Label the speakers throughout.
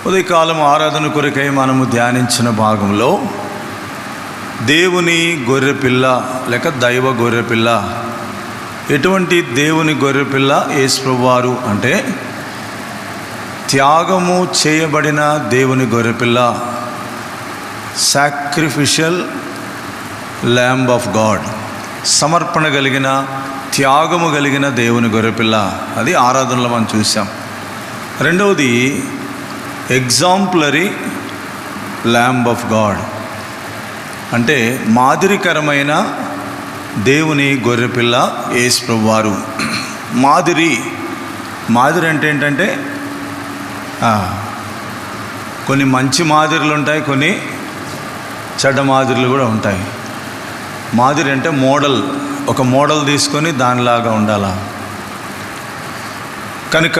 Speaker 1: ఉదయకాలం ఆరాధన కొరకై మనము ధ్యానించిన భాగంలో దేవుని గొర్రెపిల్ల లేక దైవ గొర్రెపిల్ల. ఎటువంటి దేవుని గొర్రెపిల్ల? యేసు ప్రభువారు అంటే త్యాగము చేయబడిన దేవుని గొర్రెపిల్ల, సాక్రిఫిషియల్ ల్యాంబ్ ఆఫ్ గాడ్, సమర్పణ కలిగిన త్యాగము కలిగిన దేవుని గొర్రెపిల్ల. అది ఆరాధనలో మనం చూసాం. రెండవది ఎగ్జాంపులరీ ల్యాంబ్ ఆఫ్ గాడ్, అంటే మాదిరికరమైన దేవుని గొర్రెపిల్ల యేసు ప్రభువారు. మాదిరి అంటే ఏంటంటే కొన్ని మంచి మాదిరిలు ఉంటాయి, కొన్ని చెడ్డ మాదిరిలు కూడా ఉంటాయి. మాదిరి అంటే మోడల్, ఒక మోడల్ తీసుకొని దానిలాగా ఉండాలా. కనుక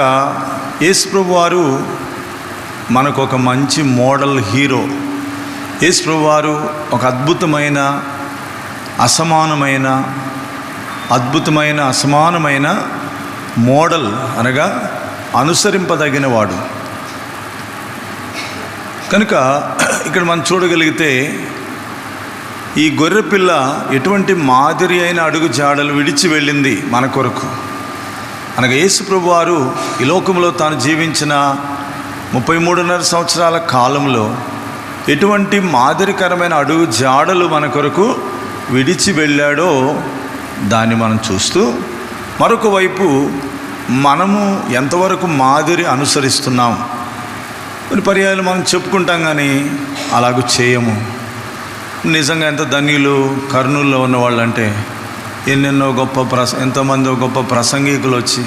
Speaker 1: యేసు ప్రభువారు మనకు ఒక మంచి మోడల్ హీరో. యేసు ప్రభువారు ఒక అద్భుతమైన అసమానమైన మోడల్, అనగా అనుసరింపదగిన వాడు. కనుక ఇక్కడ మనం చూడగలిగితే ఈ గొర్రెపిల్ల ఎటువంటి మాదిరి అయిన అడుగు జాడలు విడిచి వెళ్ళింది మన కొరకు. అనగా యేసు ప్రభువారు ఈ లోకంలో తాను జీవించిన 33.5 సంవత్సరాల కాలంలో ఎటువంటి మాదిరికరమైన అడుగు జాడలు మన కొరకు విడిచి వెళ్ళాడో దాన్ని మనం చూస్తూ, మరొక వైపు మనము ఎంతవరకు మాదిరి అనుసరిస్తున్నాం. కొన్ని పర్యాయాలు మనం చెప్పుకుంటాం కానీ అలాగూ చేయము. నిజంగా ఎంత ధన్యులు కర్నూలులో ఉన్నవాళ్ళు అంటే, ఎన్నెన్నో గొప్ప ఎంతోమంది గొప్ప ప్రసంగికులు వచ్చి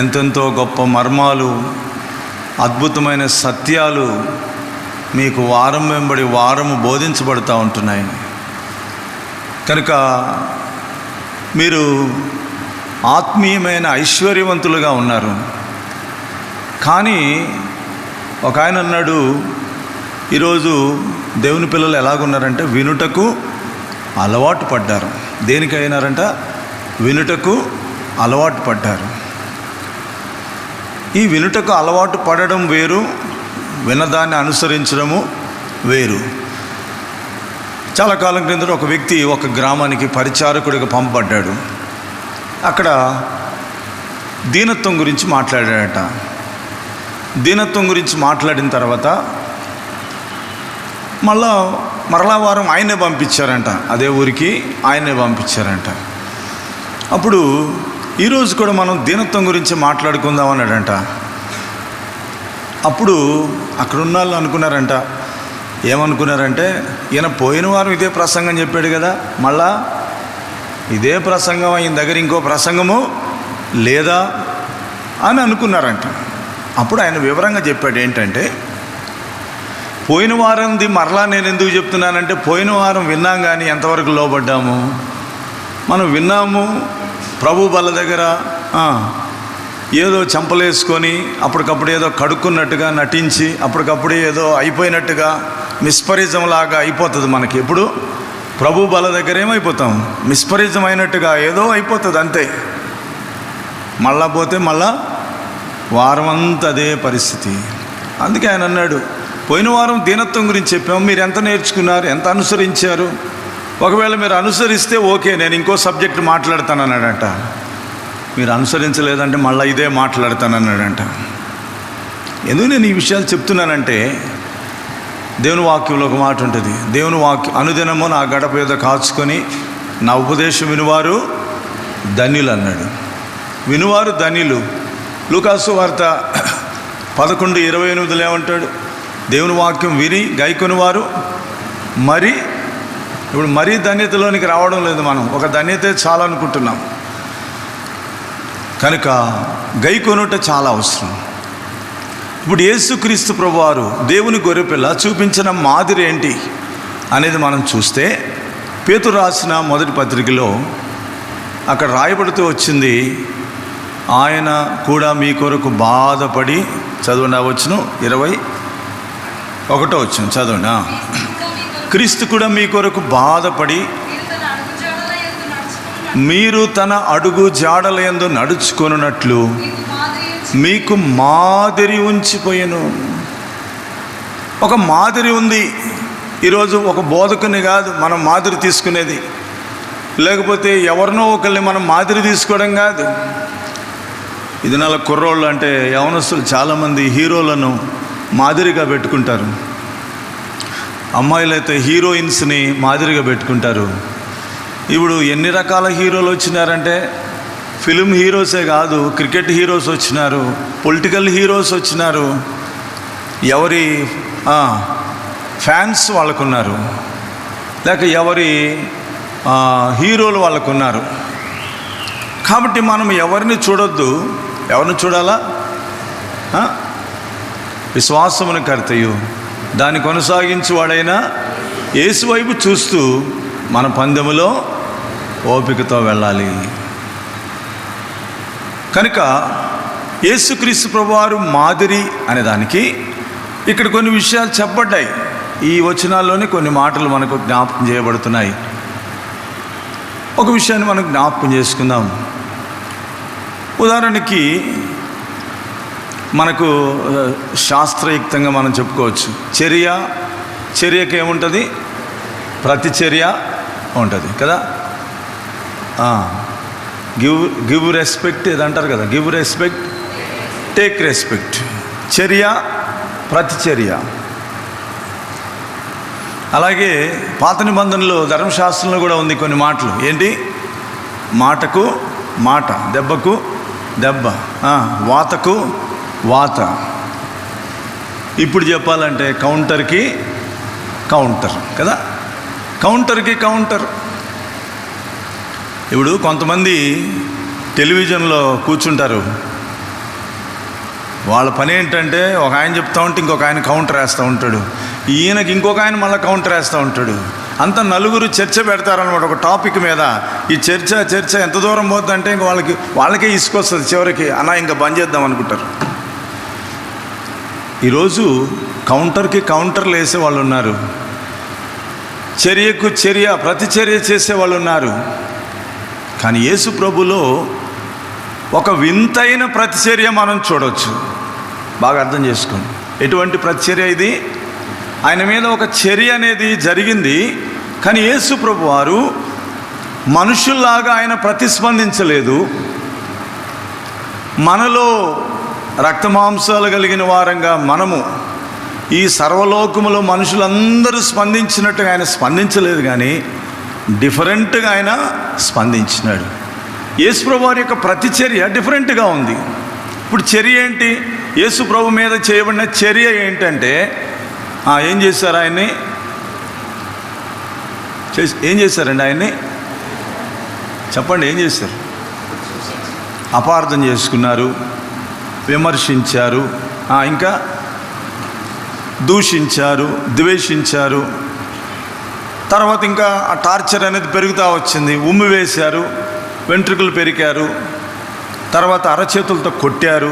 Speaker 1: ఎంతెంతో గొప్ప మర్మాలు, అద్భుతమైన సత్యాలు మీకు వారం వెంబడి వారము బోధించబడుతూ ఉంటున్నాయి. కనుక మీరు ఆత్మీయమైన ఐశ్వర్యవంతులుగా ఉన్నారు. కానీ ఒక ఆయన అన్నాడు, ఈరోజు దేవుని పిల్లలు ఎలాగున్నారంటే వినుటకు అలవాటు పడ్డారు. దేనికి అయినారంట? వినుటకు అలవాటు పడ్డారు. ఈ వినుటకు అలవాటు పడడం వేరు, వినదాన్ని అనుసరించడము వేరు. చాలా కాలం క్రిందట ఒక వ్యక్తి ఒక గ్రామానికి పరిచారకుడిగా పంపబడ్డాడు. అక్కడ దీనత్వం గురించి మాట్లాడాడట. దీనత్వం గురించి మాట్లాడిన తర్వాత మరలా వారం ఆయనే పంపించారంట, అదే ఊరికి ఆయనే పంపించారంట. అప్పుడు ఈరోజు కూడా మనం దీనత్వం గురించి మాట్లాడుకుందాం అన్నాడంట. అప్పుడు అక్కడ ఉన్న వాళ్ళు అనుకున్నారంట, ఏమనుకున్నారంటే, ఈయన పోయిన వారం ఇదే ప్రసంగం చెప్పాడు కదా, మళ్ళా ఇదే ప్రసంగం, ఈయన దగ్గర ఇంకో ప్రసంగము లేదా అని అనుకున్నారంట. అప్పుడు ఆయన వివరంగా చెప్పాడు ఏంటంటే, పోయిన వారంది మరలా నేను ఎందుకు చెప్తున్నానంటే, పోయిన వారం విన్నాం కానీ ఎంతవరకు లోబడ్డాము. మనం విన్నాము, ప్రభు బల్ల దగ్గర ఏదో చెంపలేసుకొని అప్పటికప్పుడు ఏదో కడుక్కున్నట్టుగా నటించి అప్పటికప్పుడే ఏదో అయిపోయినట్టుగా మిస్పరిజం లాగా అయిపోతుంది మనకి. ఎప్పుడు ప్రభు బల దగ్గర ఏమైపోతాం? మిస్పరిజం అయినట్టుగా ఏదో అయిపోతుంది అంతే. మళ్ళా పోతే మళ్ళా వారం అంతా అదే పరిస్థితి. అందుకే ఆయన అన్నాడు, పోయిన వారం దీనత్వం గురించి చెప్పాము, మీరు ఎంత నేర్చుకున్నారు, ఎంత అనుసరించారు? ఒకవేళ మీరు అనుసరిస్తే ఓకే, నేను ఇంకో సబ్జెక్ట్ మాట్లాడతానన్నాడంట. మీరు అనుసరించలేదంటే మళ్ళీ ఇదే మాట్లాడతానన్నాడంట. ఎందుకు నేను ఈ విషయాలు చెప్తున్నానంటే, దేవుని వాక్యంలో ఒక మాట ఉంటుంది, దేవుని వాక్యం అనుదినము నా గడప మీద కాచుకొని నా ఉపదేశం వినువారు ధన్యులు అన్నాడు. వినువారు ధన్యులు. లూకాసు వార్త 11:28 ఏమంటాడు? దేవుని వాక్యం విని గైకొనివారు మరి. ఇప్పుడు మరీ ధన్యతలోనికి రావడం లేదు, మనం ఒక ధన్యతే చాలా అనుకుంటున్నాం. కనుక గైకొనుట చాలా అవసరం. ఇప్పుడు యేసుక్రీస్తు ప్రభువారు దేవుని గొర్రెపిల్ల చూపించిన మాదిరి ఏంటి అనేది మనం చూస్తే, పేతురు రాసిన మొదటి పత్రికలో అక్కడ రాయబడుతూ వచ్చింది, ఆయన కూడా మీ కొరకు బాధపడి, చదవండి వచ్చును 21వ వచనం చదవండి. క్రీస్తు కూడా మీ కొరకు బాధపడి మీరు తన అడుగు జాడల యందు నడుచుకొనున్నట్లు మీకు మాదిరి ఉంచిపోయెను. ఒక మాదిరి ఉంది. ఈరోజు ఒక బోధకుని కాదు మనం మాదిరి తీసుకునేది, లేకపోతే ఎవరినో ఒకరిని మనం మాదిరి తీసుకోవడం కాదు. ఇది నెల కుర్రోళ్ళు అంటే యవనస్తులు చాలామంది హీరోలను మాదిరిగా పెట్టుకుంటారు. అమ్మాయిలైతే హీరోయిన్స్ని మాదిరిగా పెట్టుకుంటారు. ఇప్పుడు ఎన్ని రకాల హీరోలు వచ్చినారంటే ఫిలిం హీరోసే కాదు, క్రికెట్ హీరోస్ వచ్చినారు, పొలిటికల్ హీరోస్ వచ్చినారు, ఎవరి ఫ్యాన్స్ వాళ్ళకున్నారు, లేక ఎవరి హీరోలు వాళ్ళకున్నారు. కాబట్టి మనం ఎవరిని చూడొద్దు. ఎవరిని చూడాలా? విశ్వాసమును కర్తయు దాన్ని కొనసాగించువాడైనా యేసు వైపు చూస్తూ మన పందెములో ఓపికతో వెళ్ళాలి. కనుక యేసుక్రీస్తు ప్రభువారు మాదిరి అనే దానికి ఇక్కడ కొన్ని విషయాలు చెప్పబడ్డాయి. ఈ వచనాల్లోనే కొన్ని మాటలు మనకు జ్ఞాపకం చేయబడుతున్నాయి. ఒక విషయాన్ని మనం జ్ఞాపకం చేసుకుందాం. ఉదాహరణకి మనకు శాస్త్రయుక్తంగా మనం చెప్పుకోవచ్చు, చర్యకి ఏముంటుంది? ప్రతిచర్య ఉంటుంది కదా. గివ్ రెస్పెక్ట్ ఏదంటారు కదా, గివ్ రెస్పెక్ట్ టేక్ రెస్పెక్ట్. చర్య, ప్రతిచర్య. అలాగే పాత నిబంధనలో ధర్మశాస్త్రంలో కూడా ఉంది కొన్ని మాటలు. ఏంటి? మాటకు మాట, దెబ్బకు దెబ్బ, వాతకు వాత. ఇప్పుడు చెప్పాలంటే కౌంటర్కి కౌంటర్ కదా, కౌంటర్కి కౌంటర్. ఇప్పుడు కొంతమంది టెలివిజన్లో కూర్చుంటారు. వాళ్ళ పని ఏంటంటే ఒక ఆయన చెప్తా ఉంటే ఇంకొక ఆయన కౌంటర్ వేస్తూ ఉంటాడు, ఈయనకి ఇంకొక ఆయన మళ్ళీ కౌంటర్ వేస్తూ ఉంటాడు. అంతా నలుగురు చర్చ పెడతారనమాట ఒక టాపిక్ మీద. ఈ చర్చ ఎంత దూరం పోతుందంటే ఇంక వాళ్ళకే ఇసుకొస్తుంది. చివరికి అన్నా ఇంకా బంద్ చేద్దాం అనుకుంటారు. ఈరోజు కౌంటర్కి కౌంటర్లు వేసే వాళ్ళు ఉన్నారు, చర్యకు చర్య ప్రతిచర్య చేసే వాళ్ళు ఉన్నారు. కానీ యేసు ప్రభులో ఒక వింతైన ప్రతిచర్య మనం చూడవచ్చు. బాగా అర్థం చేసుకోండి. ఎటువంటి ప్రతిచర్య ఇది? ఆయన మీద ఒక చర్య అనేది జరిగింది, కానీ యేసు ప్రభు వారు మనుషుల్లాగా ఆయన ప్రతిస్పందించలేదు. మనలో రక్తమాంసాలు కలిగిన వారంగా మనము ఈ సర్వలోకములో మనుషులందరూ స్పందించినట్టుగా ఆయన స్పందించలేదు, కానీ డిఫరెంట్గా ఆయన స్పందించినాడు. యేసు ప్రభు వారి యొక్క ప్రతిచర్య డిఫరెంట్గా ఉంది. ఇప్పుడు చర్య ఏంటి? యేసు ప్రభు మీద చేయబడిన చర్య ఏంటంటే ఏం చేశారు? ఆయన్ని ఏం చేశారండి? ఆయన్ని చెప్పండి, ఏం చేశారు? అపార్థం చేసుకున్నారు, విమర్శించారు, ఇంకా దూషించారు, ద్వేషించారు. తర్వాత ఇంకా ఆ టార్చర్ అనేది పెరుగుతూ వచ్చింది. ఉమ్మి వేశారు, వెంట్రుకలు పెరికారు, తర్వాత అరచేతులతో కొట్టారు,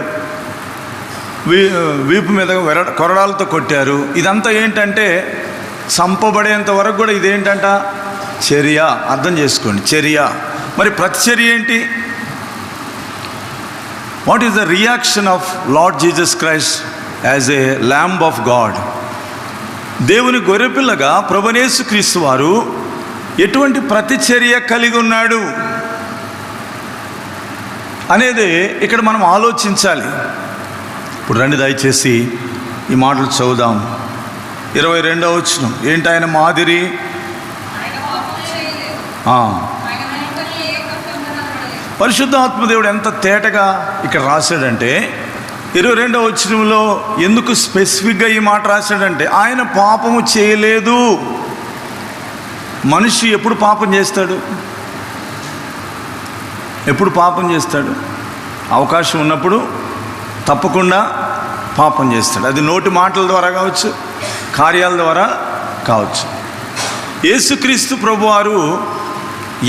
Speaker 1: వీపు మీద కొరడాలతో కొట్టారు. ఇదంతా ఏంటంటే చంపబడేంత వరకు కూడా ఇదేంటంట? చర్య. అర్థం చేసుకోండి, చర్య. మరి ప్రతిచర్య ఏంటి? What is the reaction of lord Jesus Christ as a lamb of God? దేవుని గొర్రెపిల్లగా ప్రభువైన యేసుక్రీస్తు వారు ఎటువంటి ప్రతిచర్య కలిగి ఉన్నాడు అనేది ఇక్కడ మనం ఆలోచించాలి. ఇప్పుడు రండి దయచేసి ఈ మాటలు చదువుదాం. 22వ వచనం. ఏంటి ఆయన మాదిరి? పరిశుద్ధాత్మదేవుడు ఎంత తేటగా ఇక్కడ రాశాడంటే 22వ వచనంలో ఎందుకు స్పెసిఫిక్గా ఈ మాట రాశాడంటే ఆయన పాపము చేయలేదు. మనిషి ఎప్పుడు పాపం చేస్తాడు? ఎప్పుడు పాపం చేస్తాడు? అవకాశం ఉన్నప్పుడు తప్పకుండా పాపం చేస్తాడు. అది నోటి మాటల ద్వారా కావచ్చు, కార్యాల ద్వారా కావచ్చు. యేసుక్రీస్తు ప్రభువారు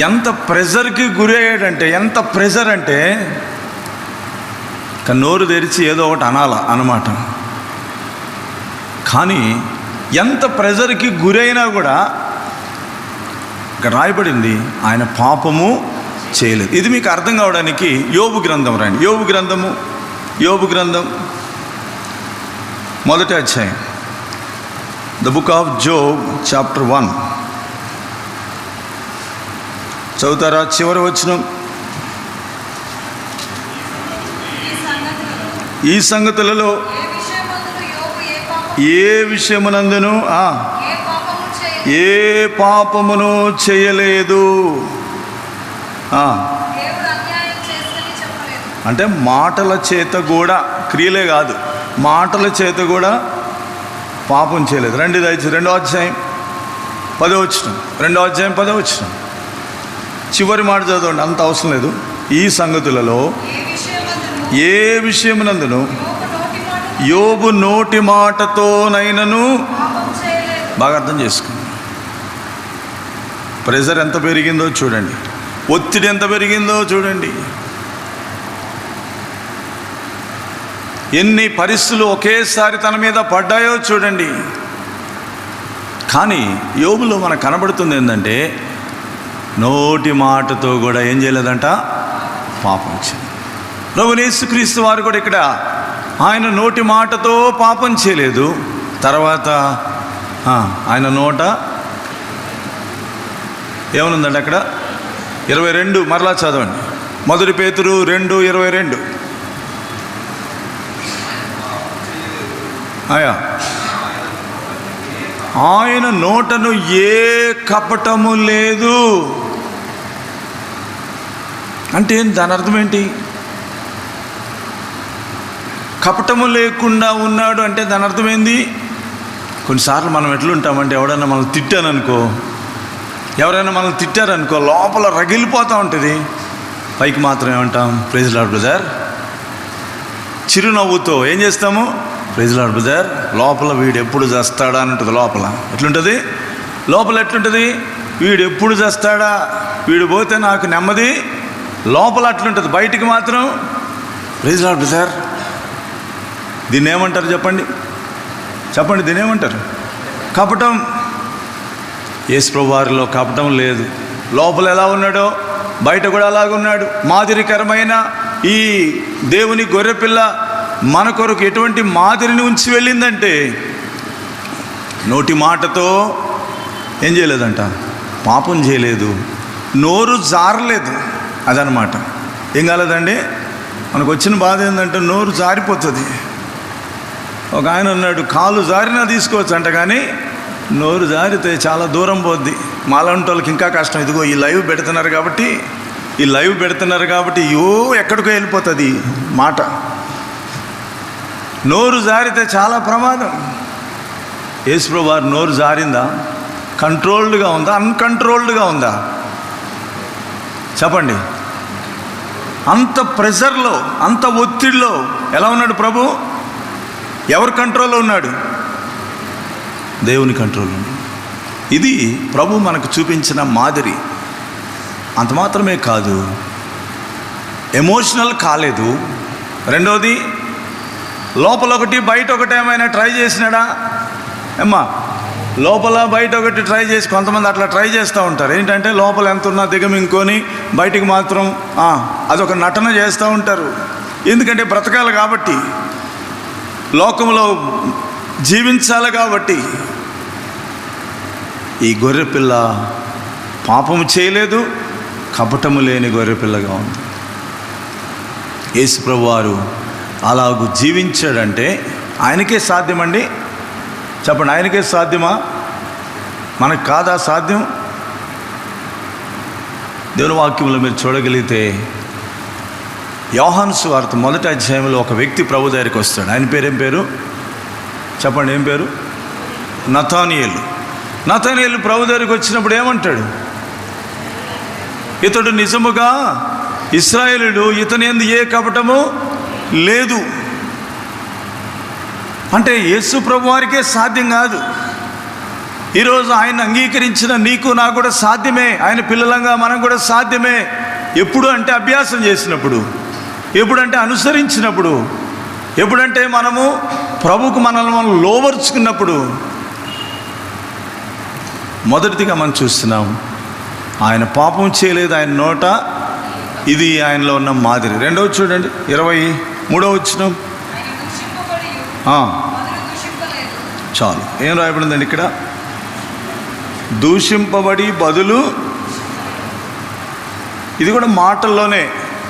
Speaker 1: ఎంత ప్రెజర్కి గురి అయ్యాడంటే, ఎంత ప్రెజర్ అంటే నోరు తెరిచి ఏదో ఒకటి అన్నమాట. కానీ ఎంత ప్రెజర్కి గురైనా కూడా ఇక్కడ రాయబడింది ఆయన పాపము చేయలేదు. ఇది మీకు అర్థం కావడానికి యోబు గ్రంథం రండి. యోబు గ్రంథం 1వ అధ్యాయం. The book of Job chapter 1 చదువుతారా? చివరి వచనం. ఈ సంగతులలో ఏ విషయమునందును ఏ పాపమును చేయలేదు. అంటే మాటల చేత కూడా, క్రియలే కాదు, మాటల చేత కూడా పాపం చేయలేదు. రెండో అధ్యాయం 10వ వచనం. 2వ అధ్యాయం 10వ వచనం చివరి మాట చదవండి, అంత అవసరం లేదు. ఈ సంగతులలో ఏ విషయమునందును యోబు నోటి మాటతోనైనను, బాగా అర్థం చేసుకోండి. ప్రెజర్ ఎంత పెరిగిందో చూడండి, ఒత్తిడి ఎంత పెరిగిందో చూడండి, ఎన్ని పరిస్థితులు ఒకేసారి తన మీద పడ్డాయో చూడండి. కానీ యోబులో మనకు కనబడుతుంది ఏంటంటే, నోటి మాటతో కూడా ఏం చేయలేదంట, పాపం చేయలేదు. ప్రభువైన యేసుక్రీస్తు వారు కూడా ఇక్కడ ఆయన నోటి మాటతో పాపం చేయలేదు. తర్వాత ఆయన నోట ఏమనుందండి అక్కడ? 22 మరలా చదవండి. 1 పేతురు 2:22. ఆయన నోటను ఏ కపటము లేదు అంటే దాని అర్థం ఏంటి? కపటము లేకుండా ఉన్నాడు అంటే దాని అర్థమైంది. కొన్నిసార్లు మనం ఎట్లుంటామంటే, ఎవడన్నా మనం తిట్టాననుకో, ఎవరైనా మనం తిట్టారనుకో, లోపల రగిలిపోతూ ఉంటుంది, పైకి మాత్రం ఏమంటాం, ప్రైజ్ లార్డ్ బ్రదర్. చిరునవ్వుతో ఏం చేస్తాము, ప్రైజ్ లార్డ్ బ్రదర్. లోపల వీడు ఎప్పుడు చేస్తాడా అని ఉంటుంది. లోపల ఎట్లుంటుంది? లోపల ఎట్లుంటుంది? వీడు ఎప్పుడు చేస్తాడా, వీడు పోతే నాకు నెమ్మది. లోపల అట్లుంటుంది, బయటికి మాత్రం ప్రైజ్ లార్డ్ బ్రదర్. దీన్ని ఏమంటారు చెప్పండి? దీన్ని ఏమంటారు? కపటం. యేసు ప్రభువు వారిలో కపటం లేదు. లోపల ఎలా ఉన్నాడో బయట కూడా అలాగున్నాడు. మాదిరికరమైన ఈ దేవుని గొర్రెపిల్ల మన కొరకు ఎటువంటి మాదిరిని ఉంచి వెళ్ళిందంటే, నోటి మాటతో ఏం చేయలేదంట, పాపం చేయలేదు, నోరు జారలేదు. అదనమాట. ఏం కాలేదండి? మనకు వచ్చిన బాధ ఏంటంటే నోరు జారిపోతుంది. ఒక ఆయన అన్నాడు, కాలు జారినా తీసుకోవచ్చు అంట, కానీ నోరు జారితే చాలా దూరం పోద్ది. మాలాంటి వాళ్ళకి ఇంకా కష్టం. ఇదిగో ఈ లైవ్ పెడుతున్నారు కాబట్టి ఎక్కడికో వెళ్ళిపోతుంది మాట. నోరు జారితే చాలా ప్రమాదం. యేసు ప్రభువు వారు నోరు జారిందా? కంట్రోల్డ్గా ఉందా? అన్కంట్రోల్డ్గా ఉందా? చెప్పండి. అంత ప్రెషర్లో, అంత ఒత్తిడిలో ఎలా ఉన్నాడు ప్రభు? ఎవరి కంట్రోల్లో ఉన్నాడు? దేవుని కంట్రోల్లో. ఇది ప్రభు మనకు చూపించిన మాదిరి. అంత మాత్రమే కాదు, ఎమోషనల్ కాలేదు. రెండోది, లోపల ఒకటి బయట ఒకటి ఏమైనా ట్రై చేసినాడా? ఏమ్మా, లోపల బయట ఒకటి ట్రై చేసి, కొంతమంది అట్లా ట్రై చేస్తూ ఉంటారు. ఏంటంటే లోపల ఎంత ఉన్నా దిగమింగుకొని బయటికి మాత్రం అదొక నటన చేస్తూ ఉంటారు. ఎందుకంటే బ్రతకాలి కాబట్టి, లోకంలో జీవించాలి కాబట్టి. ఈ గొర్రెపిల్ల పాపము చేయలేదు, కపటము లేని గొర్రెపిల్లగా ఉంది. యేసు ప్రభువు వారు అలాగూ జీవించాడంటే ఆయనకే సాధ్యమండి. చెప్పండి, ఆయనకే సాధ్యమా? మనకు కాదా సాధ్యం? దేవుని వాక్యంలో మీరు చూడగలిగితే, యోహాను సువార్త 1వ అధ్యాయంలో ఒక వ్యక్తి ప్రభు దగ్గరికి వస్తాడు. ఆయన పేరేం పేరు చెప్పండి? ఏం పేరు? నతానియేలు. ప్రభు దగ్గరికి వచ్చినప్పుడు ఏమంటాడు? ఇతడు నిజముగా ఇశ్రాయేలుడు, ఇతని యందు ఏ కపటము లేదు. అంటే యేసు ప్రభు వారికే సాధ్యం కాదు. ఈరోజు ఆయన అంగీకరించిన నీకు నాకు కూడా సాధ్యమే. ఆయన పిల్లలంగా మనం కూడా సాధ్యమే. ఎప్పుడు అంటే అభ్యాసం చేసినప్పుడు, ఎప్పుడంటే అనుసరించినప్పుడు, ఎప్పుడంటే మనము ప్రభుకు మనల్ని మనం లోబరుచుకున్నప్పుడు. మొదటిదిగా మనం చూస్తున్నాం, ఆయన పాపం చేయలేదు, ఆయన నోట ఇది ఆయనలో ఉన్న మాదిరి. రెండవది చూడండి, 23వ వచనం. చాలు. ఏం రాయబడిందండి ఇక్కడ? దూషింపబడి బదులు. ఇది కూడా మాటల్లోనే,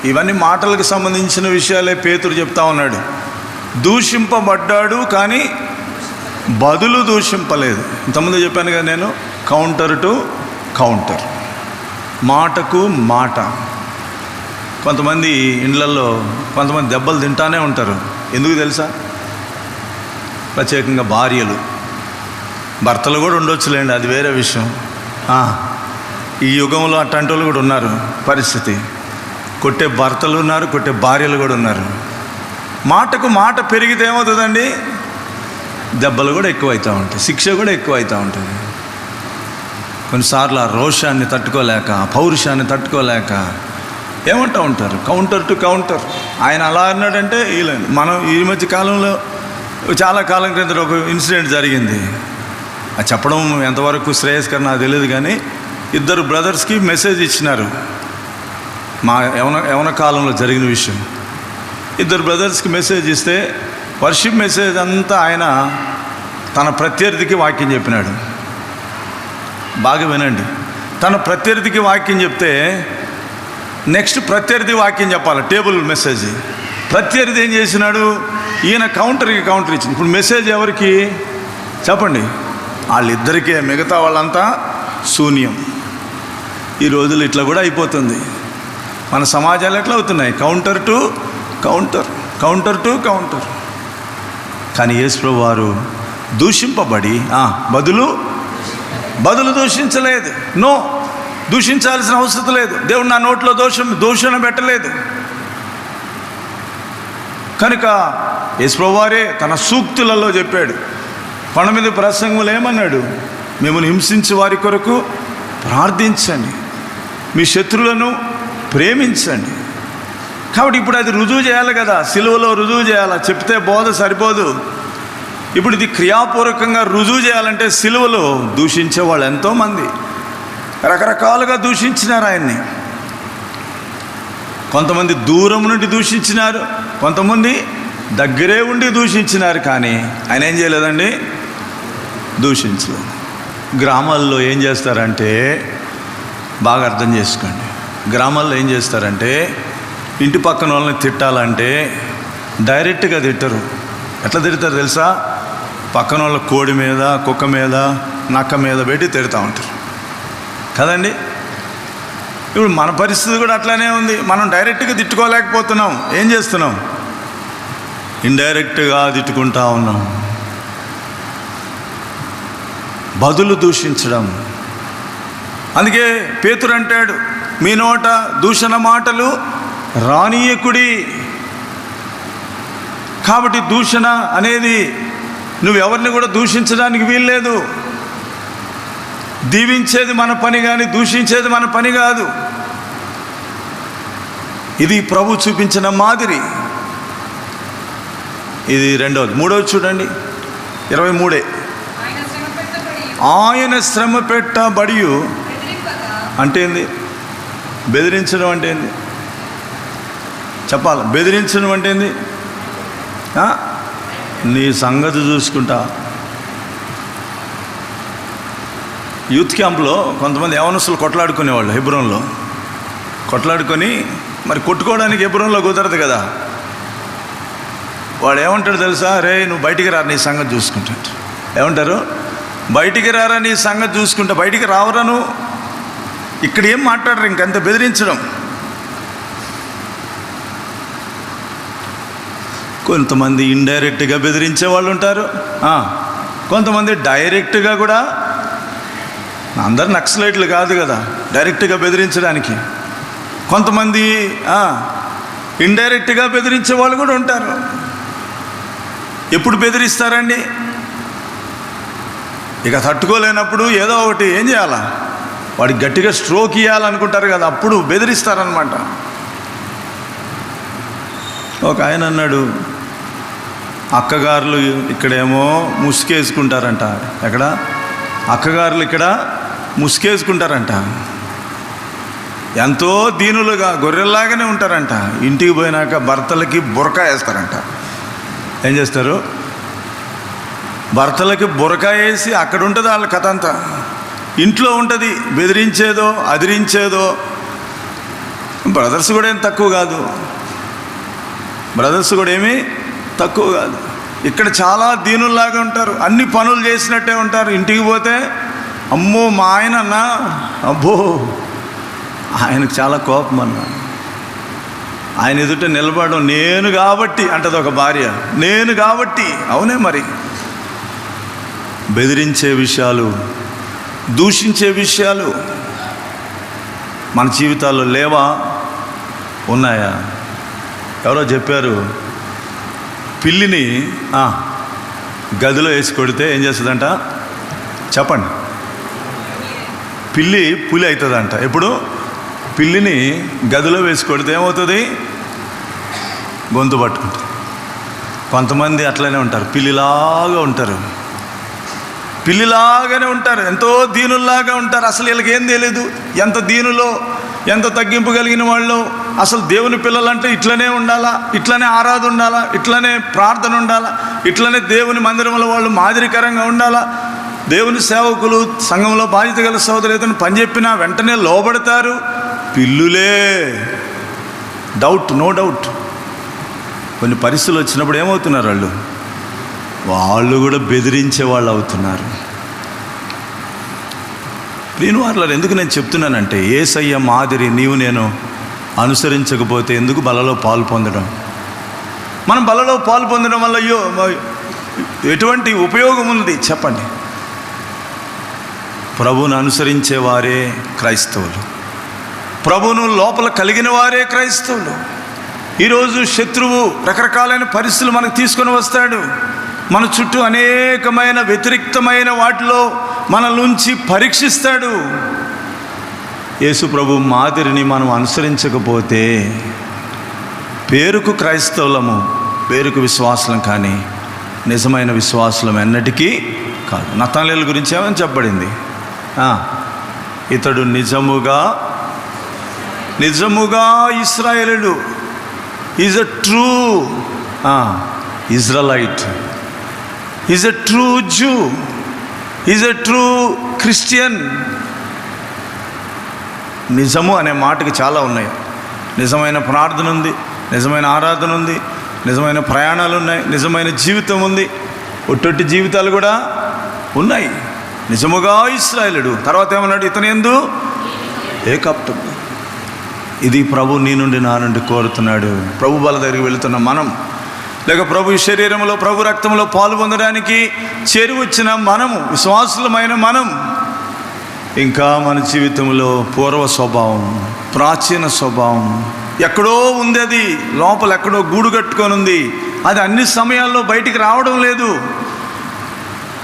Speaker 1: ఇవన్నీ మాటలకు సంబంధించిన విషయాలే పేతురు చెప్తా ఉన్నాడు. దూషింపబడ్డాడు కానీ బదులు దూషింపలేదు. ఇంతకుముందు చెప్పాను కదా నేను, కౌంటర్ టు కౌంటర్, మాటకు మాట. కొంతమంది ఇండ్లల్లో కొంతమంది దెబ్బలు తింటానే ఉంటారు. ఎందుకు తెలుసా? ప్రత్యేకంగా భార్యలు, భర్తలు కూడా ఉండొచ్చులేండి, అది వేరే విషయం. ఈ యుగంలో అట్లాంటి వాళ్ళు కూడా ఉన్నారు. పరిస్థితి కొట్టే భర్తలు ఉన్నారు, కొట్టే భార్యలు కూడా ఉన్నారు. మాటకు మాట పెరిగితే ఏమవుతుందండి? దెబ్బలు కూడా ఎక్కువవుతూ ఉంటాయి, శిక్ష కూడా ఎక్కువవుతూ ఉంటుంది. కొన్నిసార్లు ఆ రోషాన్ని తట్టుకోలేక, పౌరుషాన్ని తట్టుకోలేక ఏమంటూ ఉంటారు, కౌంటర్ టు కౌంటర్. ఆయన అలా అన్నాడంటే వీళ్ళని. మనం ఈ మధ్య కాలంలో చాలా కాలం క్రితం ఒక ఇన్సిడెంట్ జరిగింది. అది చెప్పడం ఎంతవరకు శ్రేయస్కరం నాకు తెలియదు, కానీ ఇద్దరు బ్రదర్స్కి మెసేజ్ ఇచ్చినారు. మా యవన కాలంలో జరిగిన విషయం. ఇద్దరు బ్రదర్స్కి మెసేజ్ ఇస్తే వర్షిప్ మెసేజ్ అంతా ఆయన తన ప్రత్యర్థికి వాక్యం చెప్పినాడు. బాగా వినండి. తన ప్రత్యర్థికి వాక్యం చెప్తే నెక్స్ట్ ప్రత్యర్థి వాక్యం చెప్పాలి, టేబుల్ మెసేజ్. ప్రత్యర్థి ఏం చేసినాడు? ఈయన కౌంటర్కి కౌంటర్ ఇచ్చింది. ఇప్పుడు మెసేజ్ ఎవరికి చెప్పండి? వాళ్ళిద్దరికే, మిగతా వాళ్ళంతా శూన్యం. ఈ రోజులు ఇట్లా కూడా అయిపోతుంది. మన సమాజాలు ఎట్లా అవుతున్నాయి? Counter to counter, counter to counter. కానీ యేసు వారు దూషింపబడి బదులు దూషించలేదు. నో, దూషించాల్సిన అవసరం లేదు. దేవుడు నా నోట్లో దూషణ పెట్టలేదు. కనుక యేసు వారే తన సూక్తులలో చెప్పాడు. కొండ మీద ప్రసంగంలో ఏమన్నాడు? మిమ్మల్ని హింసించే వారి కొరకు ప్రార్థించండి, మీ శత్రువులను ప్రేమించండి. కాబట్టి ఇప్పుడు అది రుజువు చేయాలి కదా, సిలువలో రుజువు చేయాలి. చెప్తే బోధ సరిపోదు. ఇప్పుడు ఇది క్రియాపూర్వకంగా రుజువు చేయాలంటే సిలువలో దూషించే వాళ్ళు ఎంతోమంది రకరకాలుగా దూషించినారు ఆయన్ని. కొంతమంది దూరం నుండి దూషించినారు, కొంతమంది దగ్గరే ఉండి దూషించినారు. కానీ ఆయన ఏం చేయలేదండి? దూషించలేదు. గ్రామాల్లో ఏం చేస్తారంటే, బాగా అర్థం చేసుకోండి, గ్రామాల్లో ఏం చేస్తారంటే ఇంటి పక్కన వాళ్ళని తిట్టాలంటే డైరెక్ట్గా తిట్టరు. ఎట్లా తిడతారు తెలుసా? పక్కన వాళ్ళ కోడి మీద, కుక్క మీద, నక్క మీద పెట్టి తిడతా ఉంటారు కదండి. ఇప్పుడు మన పరిస్థితి కూడా అట్లానే ఉంది. మనం డైరెక్ట్గా తిట్టుకోలేకపోతున్నాం. ఏం చేస్తున్నాం? ఇండైరెక్ట్గా తిట్టుకుంటా ఉన్నాం. బదులు దూషించడం. అందుకే పేతురు అంటాడు, మీ నోట దూషణ మాటలు రానీయకుడి. కాబట్టి దూషణ అనేది నువ్వెవరిని కూడా దూషించడానికి వీల్లేదు. దీవించేది మన పని కానీ దూషించేది మన పని కాదు. ఇది ప్రభు చూపించిన మాదిరి. ఇది రెండవది. మూడవది చూడండి, 23. ఆయన శ్రమ పెట్టబడి అంటే ఏంది? బెదిరించడం అంటే ఏంది చెప్పాలి? బెదిరించడం అంటే ఏంది? నీ సంగతి చూసుకుంటా. యూత్ క్యాంప్లో కొంతమంది యవనస్తులు కొట్లాడుకునేవాళ్ళు. హెబ్రోన్లో కొట్లాడుకొని, మరి కొట్టుకోవడానికి హెబ్రోన్లో కుదరదు కదా. వాడు ఏమంటాడు తెలుసా? రే నువ్వు బయటికి రా, నీ సంగతి చూసుకుంటాడు. ఏమంటారు? బయటికి రారా, నీ సంగతి చూసుకుంటా. బయటికి రావరా నువ్వు, ఇక్కడ ఏం మాట్లాడరు. ఇంకంత బెదిరించడం. కొంతమంది ఇండైరెక్ట్గా బెదిరించే వాళ్ళు ఉంటారు, కొంతమంది డైరెక్ట్గా కూడా. అందరు నక్సలైట్లు కాదు కదా డైరెక్ట్గా బెదిరించడానికి. కొంతమంది ఇండైరెక్ట్గా బెదిరించే వాళ్ళు కూడా ఉంటారు. ఎప్పుడు బెదిరిస్తారండి? ఇక తట్టుకోలేనప్పుడు ఏదో ఒకటి ఏం చేయాలా, వాడికి గట్టిగా స్ట్రోక్ ఇవ్వాలనుకుంటారు కదా, అప్పుడు బెదిరిస్తారనమాట. ఒక ఆయన అన్నాడు, అక్కగారులు ఇక్కడేమో ముసుకేసుకుంటారంట. ఎక్కడ? అక్కగారులు ఇక్కడ ముసుకేసుకుంటారంట. ఎంతో దీనులుగా గొర్రెల్లాగానే ఉంటారంట. ఇంటికి పోయినాక భర్తలకి బురకా వేస్తారంట. ఏం చేస్తారు? భర్తలకి బురకా వేసి అక్కడ ఉంటుంది వాళ్ళ కథ అంతా. ఇంట్లో ఉంటుంది బెదిరించేదో అదిరించేదో. బ్రదర్స్ కూడా ఏం తక్కువ కాదు, బ్రదర్స్ కూడా ఏమీ తక్కువ కాదు. ఇక్కడ చాలా దీనుల్లాగా ఉంటారు, అన్ని పనులు చేసినట్టే ఉంటారు. ఇంటికి పోతే అమ్మో మా ఆయన అన్నా, అబ్బో ఆయనకు చాలా కోపం అన్న. ఆయన ఎదుట నిలబడడం నేను కాబట్టి అంటది ఒక భార్య, నేను కాబట్టి. అవునే మరి. బెదిరించే విషయాలు, దూషించే విషయాలు మన జీవితాల్లో లేవా? ఉన్నాయా? ఎవరో చెప్పారు, పిల్లిని గదిలో వేసి కొడితే ఏం చేస్తుందంట? చెప్పండి. పిల్లి పులి అవుతుందంట. ఎప్పుడు? పిల్లిని గదిలో వేసి కొడితే ఏమవుతుంది? గొంతు పట్టుకుంటుంది. కొంతమంది అట్లనే ఉంటారు, పిల్లిలాగా ఉంటారు, పిల్లిలాగానే ఉంటారు, ఎంతో దీనుల్లాగా ఉంటారు. అసలు వీళ్ళకి ఏం తెలియదు ఎంత దీనులో, ఎంత తగ్గింపు కలిగిన వాళ్ళు. అసలు దేవుని పిల్లలంటే ఇట్లనే ఉండాలా, ఇట్లనే ఆరాధన ఉండాలా, ఇట్లనే ప్రార్థన ఉండాలా, ఇట్లనే దేవుని మందిరంలో వాళ్ళు మాదిరికరంగా ఉండాలా. దేవుని సేవకులు సంఘంలో బాధ్యత గల సోదరులను పని చెప్పినా వెంటనే లోబడతారు. పిల్లులే, డౌట్, నో డౌట్. కొన్ని పరిస్థితులు వచ్చినప్పుడు ఏమవుతున్నారు? వాళ్ళు కూడా బెదిరించే వాళ్ళు అవుతున్నారు. ప్రియమైన వారలారా, ఎందుకు నేను చెప్తున్నానంటే, యేసయ్య మాదిరి నీవు నేను అనుసరించకపోతే ఎందుకు బలలో పాలు పొందడం? మనం బలలో పాలు పొందడం వల్ల ఎటువంటి ఉపయోగం ఉన్నది చెప్పండి? ప్రభువును అనుసరించే వారే క్రైస్తవులు, ప్రభువును లోపల కలిగిన వారే క్రైస్తవులు. ఈరోజు శత్రువు రకరకాలైన పరిస్థితులు మనకు తీసుకొని వస్తాడు. మన చుట్టూ అనేకమైన వ్యతిరేక్తమైన వాటిలో మనల్ని పరీక్షిస్తాడు. యేసు ప్రభు మాదిరిని మనం అనుసరించకపోతే పేరుకు క్రైస్తవులము, పేరుకు విశ్వాసులం, కానీ నిజమైన విశ్వాసులం ఎన్నటికీ కాదు. నతనయేలు గురించి ఏమని చెప్పబడింది? ఇతడు నిజముగా ఇశ్రాయేలుడు, is a true Israelite, is a true Jew, is a true Christian. నిజము అనే మాటకి చాలా ఉన్నాయి. నిజమైన ప్రార్థన ఉంది, నిజమైన ఆరాధన ఉంది, నిజమైన ప్రయాణాలు ఉన్నాయి, నిజమైన జీవితం ఉంది, ఒట్టొట్టి జీవితాలు కూడా ఉన్నాయి. నిజముగా ఇశ్రాయేలుడు. తర్వాత ఏమన్నాడు? ఇతని యందు ఏ కపటం. ఇది ప్రభు నీ నుండి నా నుండి కోరుతున్నాడు. ప్రభు బల దగ్గరికి వెళుతున్న మనం, లేక ప్రభు శరీరంలో, ప్రభు రక్తంలో పాలు పొందడానికి చేరి వచ్చిన మనము, విశ్వాసులమైన మనం, ఇంకా మన జీవితంలో పూర్వ స్వభావం, ప్రాచీన స్వభావం ఎక్కడో ఉంది. అది లోపల ఎక్కడో గూడు కట్టుకొని ఉంది. అది అన్ని సమయాల్లో బయటికి రావడం లేదు.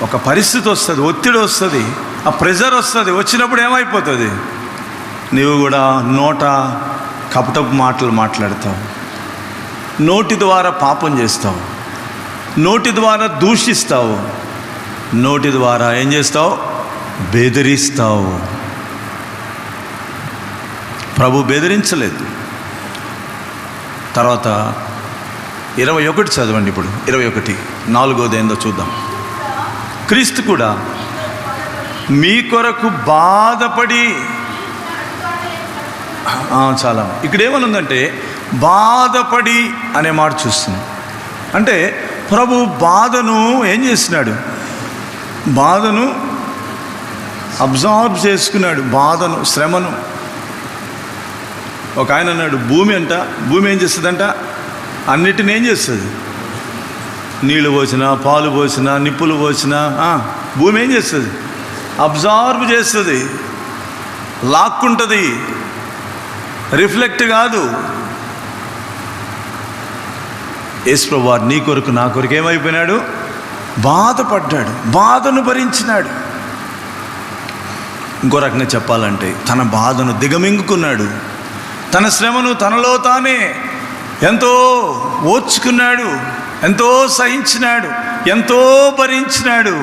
Speaker 1: ఒక పరిస్థితి వస్తుంది, ఒత్తిడి వస్తుంది, ఆ ప్రెజర్ వస్తుంది. వచ్చినప్పుడు ఏమైపోతుంది? నీవు కూడా నోట కపటపు మాటలు మాట్లాడతావు, నోటి ద్వారా పాపం చేస్తావు, నోటి ద్వారా దూషిస్తావు, నోటి ద్వారా ఏం చేస్తావు? బెదిరిస్తావు. ప్రభు బెదిరించలేదు. తర్వాత 21 చదవండి. ఇప్పుడు 21, 4వ ఏందో చూద్దాం. క్రీస్తు కూడా మీ కొరకు బాధపడి, చాలా ఇక్కడ ఏమనుందంటే బాధపడి అనే మాట చూస్తున్నాం. అంటే ప్రభు బాధను ఏం చేస్తున్నాడు? బాధను అబ్జర్వ్ చేసుకున్నాడు, బాధను, శ్రమను. ఒక ఆయన అన్నాడు, భూమి ఏం చేస్తుందంట? అన్నిటిని ఏం చేస్తుంది? నీళ్ళు పోసినా, పాలు పోసినా, నిప్పులు పోసినా భూమి ఏం చేస్తుంది? అబ్జర్వ్ చేస్తుంది, లాక్కుంటుంది, రిఫ్లెక్ట్ కాదు. యేసు ప్రభువు నీ కొరకు నా కొరకు ఏమైపోయినాడు? బాధపడ్డాడు, బాధను భరించినాడు. ఇంకో రకంగా చెప్పాలంటే తన బాధను దిగమింగుకున్నాడు, తన శ్రమను తనలో తానే ఎంతో ఓర్చుకున్నాడు, ఎంతో సహించినాడు, ఎంతో భరించినాడు.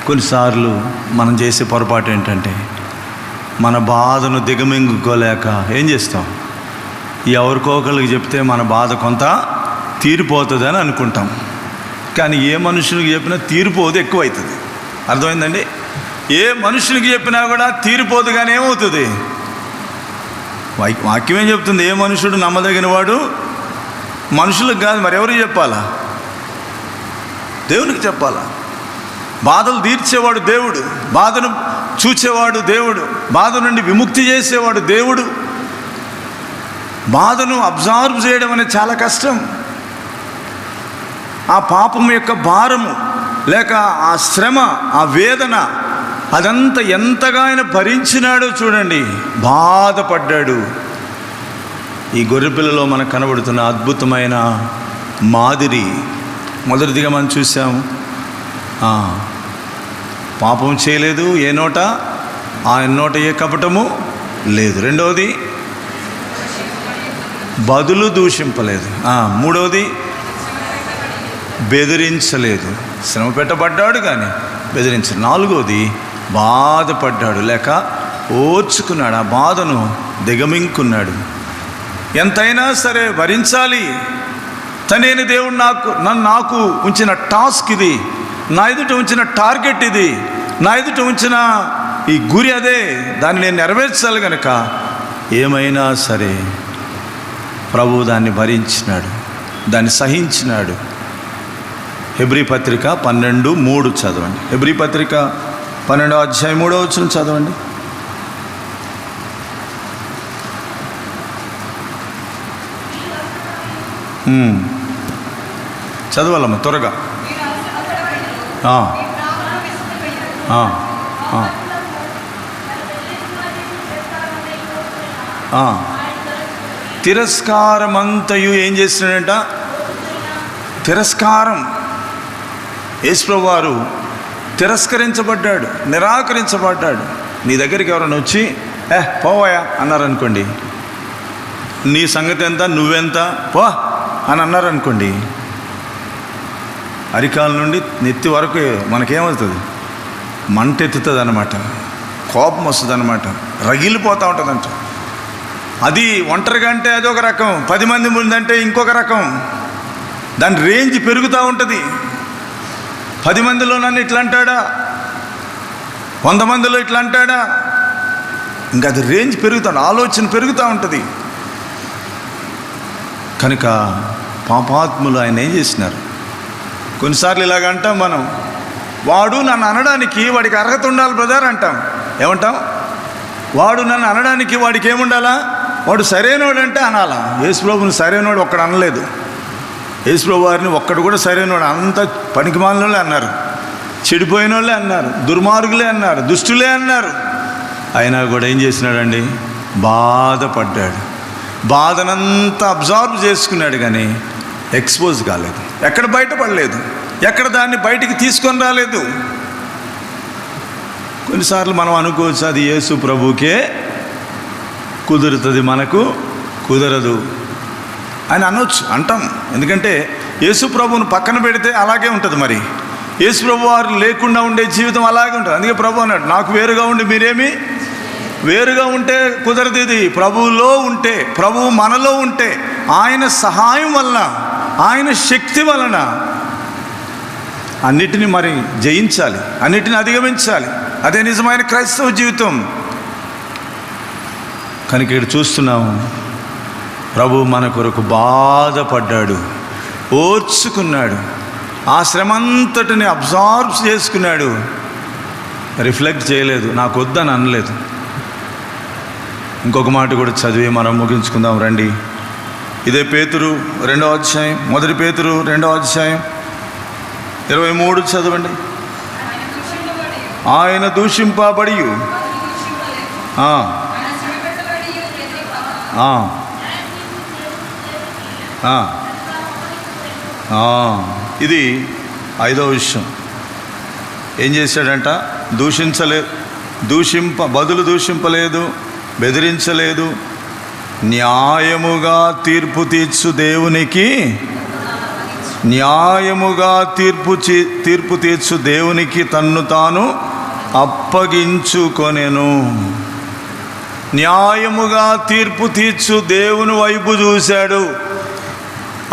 Speaker 1: కొన్నిసార్లు మనం చేసే పొరపాటు ఏంటంటే మన బాధను దిగమింగుకోలేక ఏం చేస్తాం? ఎవరికో ఒకరికి చెప్తే మన బాధ కొంత తీరిపోతుందని అనుకుంటాం. కానీ ఏ మనుషునికి చెప్పినా తీరిపోదు, ఎక్కువవుతుంది. అర్థమైందండి? ఏ మనుషునికి చెప్పినా కూడా తీరిపోదు, కానీ ఏమవుతుంది? వాక్యమేం చెప్తుంది? ఏ మనుషుడు నమ్మదగిన వాడు? మనుషులకు కాదు, మరి ఎవరికి చెప్పాలా? దేవునికి చెప్పాలా. బాధలు తీర్చేవాడు దేవుడు, బాధను చూచేవాడు దేవుడు, బాధ నుండి విముక్తి చేసేవాడు దేవుడు. బాధను అబ్జర్వ్ చేయడం అనేది చాలా కష్టం. ఆ పాపం యొక్క భారము లేక ఆ శ్రమ, ఆ వేదన, అదంతా ఎంతగా ఆయన భరించినాడో చూడండి. బాధపడ్డాడు. ఈ గొర్రెపిల్లలో మనకు కనబడుతున్న అద్భుతమైన మాదిరి మొదటిదిగా మనం చూసాము. పాపం చేయలేదు, ఏ నోట ఆయన నోట ఏ కపటము లేదు. రెండవది, బదులు దూషింపలేదు. మూడవది, బెదిరించలేదు. శ్రమ పెట్టబడ్డాడు కానీ బెదిరించలేదు. నాలుగవది, బాధపడ్డాడు లేక ఓర్చుకున్నాడు, ఆ బాధను దిగమింగుకున్నాడు. ఎంతైనా సరే భరించాలి. తనేని దేవుడు నాకు ఉంచిన టాస్క్ ఇది, నా ఎదుట ఉంచిన టార్గెట్ ఇది, నా ఎదుట ఉంచిన ఈ గురి అదే, దాన్ని నేను నెరవేర్చాలి కనుక ఏమైనా సరే ప్రభువు దాన్ని భరించినాడు, దాన్ని సహించినాడు. హెబ్రీ పత్రిక 12:3 చదవండి. హెబ్రీ పత్రిక 12వ అధ్యాయం 3వ వచనం చదవండి. చదవాలమ్మా త్వరగా. తిరస్కారమంతయు ఏం చేస్తున్నాడంట? తిరస్కారం. యేసుప్రభువు వారు తిరస్కరించబడ్డాడు, నిరాకరించబడ్డాడు. నీ దగ్గరికి ఎవరైనా వచ్చి పోవాయా అన్నారనుకోండి, నీ సంగతి ఎంత, నువ్వెంత, పో అని అన్నారనుకోండి, అరికాల నుండి నెత్తి వరకు మనకేమవుతుంది? మంటెత్తుతుంది అన్నమాట, కోపం వస్తుంది అన్నమాట, రగిలిపోతూ ఉంటుందంట. అది ఒంటరిగా అంటే అదొక రకం, 10 మంది ముందంటే ఇంకొక రకం. దాని రేంజ్ పెరుగుతూ ఉంటుంది. 10 మందిలో నన్ను ఇట్లా అంటాడా, 100 మందిలో ఇట్లా అంటాడా, ఇంకా అది రేంజ్ పెరుగుతాడు, ఆలోచన పెరుగుతూ ఉంటుంది. కనుక పాపాత్ములు ఆయన ఏం చేసినారు? కొన్నిసార్లు ఇలాగంటాం మనం, వాడు నన్ను అనడానికి వాడికి అర్హత ఉండాలి బ్రదర్ అంటాం. ఏమంటాం? వాడు నన్ను అనడానికి వాడికి ఏముండాలా? వాడు సరైనవాడు అంటే అనాలా? యేసుప్రభుని సరైనవాడు ఒక్కడు అనలేదు. యేసుప్రభు వారిని ఒక్కడు కూడా సరైనవాడు, అంత పనికిమాలిన వాళ్ళే అన్నారు, చెడిపోయిన వాళ్ళే అన్నారు, దుర్మార్గులే అన్నారు, దుష్టులే అన్నారు. అయినా కూడా ఏం చేసినాడండి? బాధపడ్డాడు. బాధనంతా అబ్జర్వ్ చేసుకున్నాడు కానీ ఎక్స్పోజ్ కాలేదు, ఎక్కడ బయటపడలేదు, ఎక్కడ దాన్ని బయటికి తీసుకొని రాలేదు. కొన్నిసార్లు మనం అనుకోవచ్చు అది యేసు ప్రభుకే కుదురుతుంది, మనకు కుదరదు అని అనొచ్చు, అంటాం. ఎందుకంటే యేసు ప్రభువును పక్కన పెడితే అలాగే ఉంటుంది. మరి యేసు ప్రభు వారు లేకుండా ఉండే జీవితం అలాగే ఉంటుంది. అందుకే ప్రభు అన్నాడు, నాకు వేరుగా ఉండి మీరేమి వేరుగా ఉంటే కుదరదు. ఇది ప్రభువులో ఉంటే, ప్రభువు మనలో ఉంటే, ఆయన సహాయం వలన, ఆయన శక్తి వలన అన్నిటినీ మరి జయించాలి, అన్నిటిని అధిగమించాలి. అదే నిజమైన క్రైస్తవ జీవితం. కనుక ఇక్కడ చూస్తున్నాము, ప్రభు మన కొరకు బాధపడ్డాడు, ఓర్చుకున్నాడు, ఆ శ్రమంతటిని అబ్జర్వ్ చేసుకున్నాడు, రిఫ్లెక్ట్ చేయలేదు, నాకు వద్దని అనలేదు. ఇంకొక మాట కూడా చదివి మనం ముగించుకుందాం రండి. ఇదే పేతురు 2వ అధ్యాయం, 1 పేతురు 2వ అధ్యాయం 23 చదవండి. ఆయన దూషింపబడి ఇది 5వ విషయం. ఏం చేశాడంట? బదులు దూషింపలేదు, బెదిరించలేదు, న్యాయముగా తీర్పు తీర్చు దేవునికి, న్యాయముగా తీర్పు తీర్చు దేవునికి తన్ను తాను అప్పగించుకొనెను. న్యాయముగా తీర్పు తీర్చు దేవుని వైపు చూశాడు,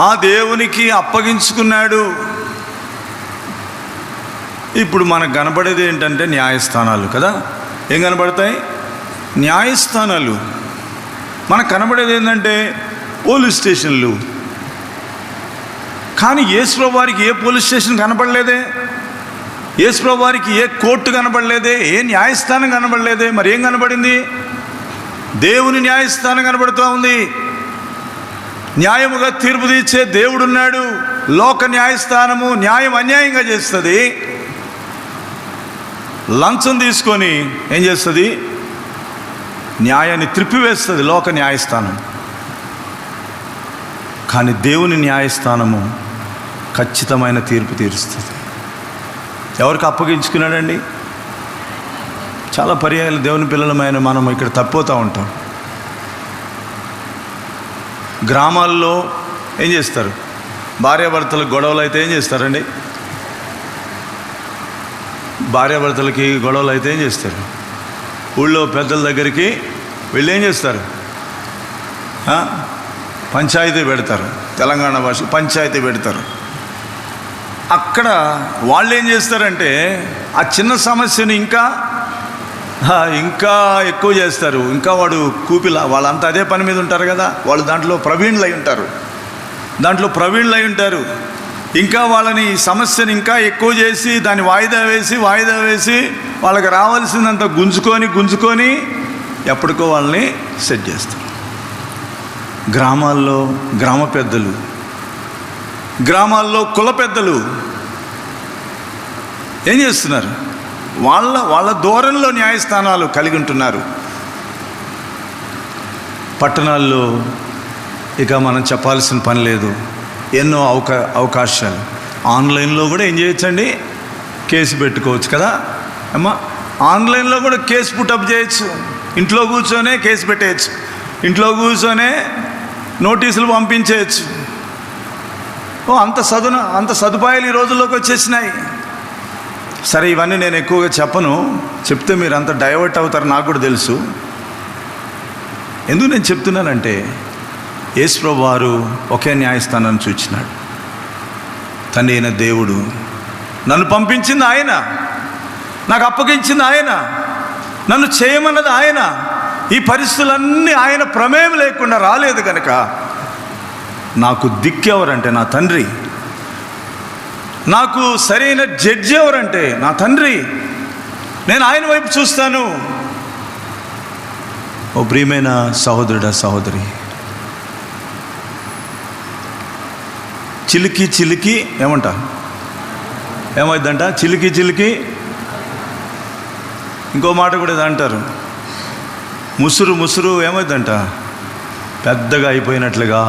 Speaker 1: ఆ దేవునికి అప్పగించుకున్నాడు. ఇప్పుడు మనకు కనబడేది ఏంటంటే న్యాయస్థానాలు కదా. ఏం కనబడతాయి? న్యాయస్థానాలు. మనకు కనబడేది ఏంటంటే పోలీస్ స్టేషన్లు. కానీ యేసుప్రభు వారికి ఏ పోలీస్ స్టేషన్ కనబడలేదే, యేసుప్రభు వారికి ఏ కోర్టు కనబడలేదే, ఏ న్యాయస్థానం కనబడలేదే. మరి ఏం కనబడింది? దేవుని న్యాయస్థానం కనబడుతూ ఉంది. న్యాయముగా తీర్పు తీర్చే దేవుడున్నాడు. లోక న్యాయస్థానము న్యాయం అన్యాయంగా చేస్తుంది. లంచం తీసుకొని ఏం చేస్తుంది? న్యాయాన్ని త్రిప్పివేస్తుంది లోక న్యాయస్థానం. కానీ దేవుని న్యాయస్థానము ఖచ్చితమైన తీర్పు తీరుస్తుంది. ఎవరికి అప్పగించుకున్నాడండి? చాలా పర్యాయాలు దేవుని పిల్లలమైన మనం ఇక్కడ తప్పిపోతూ ఉంటాం. గ్రామాల్లో ఏం చేస్తారు? భార్యాభర్తల గొడవలు అయితే ఏం చేస్తారండి? భార్యాభర్తలకి గొడవలు అయితే ఏం చేస్తారు? ఊళ్ళో పెద్దల దగ్గరికి వెళ్ళి ఏం చేస్తారు? పంచాయతీ పెడతారు. తెలంగాణ భాష పంచాయతీ పెడతారు. అక్కడ వాళ్ళు ఏం చేస్తారంటే ఆ చిన్న సమస్యను ఇంకా ఎక్కువ చేస్తారు. ఇంకా వాడు కూపిలా, వాళ్ళంతా అదే పని మీద ఉంటారు కదా, వాళ్ళు దాంట్లో ప్రవీణులై ఉంటారు. ఇంకా వాళ్ళని సమస్యను ఇంకా ఎక్కువ చేసి దాన్ని వాయిదా వేసి వాళ్ళకి రావాల్సిందంత గుంజుకొని ఎప్పటికో వాళ్ళని సెట్ చేస్తారు. గ్రామాల్లో గ్రామ పెద్దలు, గ్రామాల్లో కుల పెద్దలు ఏం చేస్తున్నారు? వాళ్ళ ధోరణిలో న్యాయస్థానాలు కలిగి ఉంటున్నారు. పట్టణాల్లో ఇక మనం చెప్పాల్సిన పని లేదు. ఎన్నో అవకాశాలు. ఆన్లైన్లో కూడా ఏం చేయొచ్చండి? కేసు పెట్టుకోవచ్చు కదా అమ్మా. ఆన్లైన్లో కూడా కేసు పుటప్ చేయొచ్చు. ఇంట్లో కూర్చొనే కేసు పెట్టేయచ్చు. ఇంట్లో కూర్చొనే నోటీసులు పంపించేయచ్చు. అంత సదుపాయాలు ఈ రోజుల్లోకి వచ్చేసినాయి. సరే, ఇవన్నీ నేను ఎక్కువగా చెప్పను. చెప్తే మీరు అంత డైవర్ట్ అవుతారు, నాకు కూడా తెలుసు. ఎందుకు నేను చెప్తున్నానంటే యేసుప్రభు వారు ఒకే న్యాయస్థానాన్ని చూచినాడు. తండ్రి అయిన దేవుడు, నన్ను పంపించింది ఆయన, నాకు అప్పగించింది ఆయన, నన్ను చేయమన్నది ఆయన. ఈ పరిస్థితులన్నీ ఆయన ప్రమేయం లేకుండా రాలేదు కనుక నాకు దిక్కు ఎవరంటే నా తండ్రి. నాకు సరైన జడ్జి ఎవరంటే నా తండ్రి. నేను ఆయన వైపు చూస్తాను. ఓ ప్రియమైన సహోదరుడా, సహోదరి, చిలికి ఏమైందంట? చిలికి ఇంకో మాట కూడా ఇది అంటారు, ముసురు ఏమైందంట? పెద్దగా అయిపోయినట్లుగా.